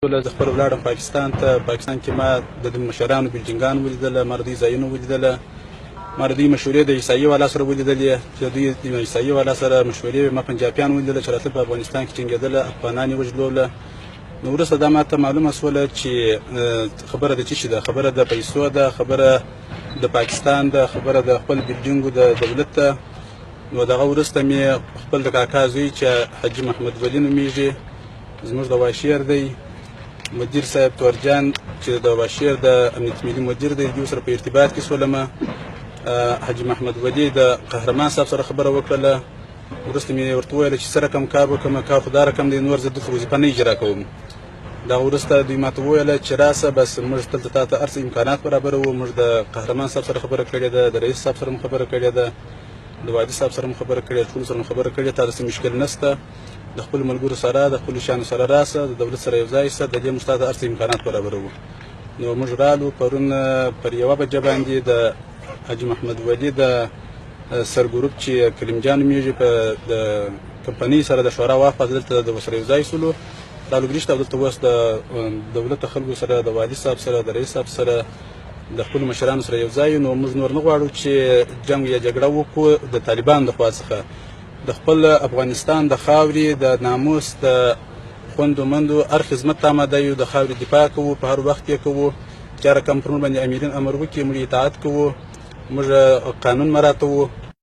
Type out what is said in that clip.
زه خپل ولاړم پاکستان ته. پاکستان کې ما د مشرانو بلجینګان ولیدله، ما د دوی ځایونه ولیدله، ما د دوی مشورې د عیسایي والا سره ولیدلې چې دوی د عیسایي والا سره مشورې. ما پنجابیان ولیدله چې راتلل په افغانستان کې جنګېدله، افغانان یې وژلوله. نو وروسته دا ماته معلومه شوله چې خبره د څه شي ده، خبره د پیسو ده، خبره د پاکستان ده، خبره د خپل بلجینګو د دولت ده. نو دغه وروسته مې خپل د کاکا زوی چې حاجي محمد ولي نومیږي، زموږ د واشیر دی، مدیر صاحب تورجان چې د واشیر د امنیت ملي مدیر دی، دوی سره په ارتباط کې شولم. حاجي محمد ولي د قهرمان صاحب سره خبره وکړله. وروسته مې ورته وویل چې څه رقم کار وکړم، کار خو دا رقم دی، نور زه دلته وظیفه نه اجرا کوم. دا وروسته دوی ماته وویله چې راسه، بس موږ دلته تا ته هر څه امکانات برابروو. موږ د قهرمان صاحب سره خبره کړې ده، د رئیس صاحب سره خبره کړې ده، د وادي صاحب سره خبره کړې ده، ټولو سره خبره کړې ده. تا داسې مشکل نشته، د خپل ملګرو سره، د خپلو شیانو سره راسه، د دولت سره یو ځای شه، د دې موږ تا ته هر څه امکانات برابروو. نو موږ رالو پرون پر 1 بجه باندې د حاجي محمد ولي د سرګروپ چې کلیم جان نومیږي په د کمپنۍ سره د شورا واخوا دلته د ورسره یو ځای شولو. رالو ګرېشته او دلته اوس د دولت خلکو سره، د والي صاحب سره، د رئیس صاحب سره، د خپلو مشرانو سره یو ځای. نو موږ نور نه غواړو چې جنګ یا جګړه وکړو د طالبانو د خوا څخه. د خپل افغانستان د خاورې د ناموس د خوندو مندو هر خدمت ته آماده یو، د خاورې دفاع کوو، په هر وخت کې کوو. چې هر رقم پر موږ باندې امیرین امر وکړي موږ اطاعت کوو، موږ قانون مراعاتوو.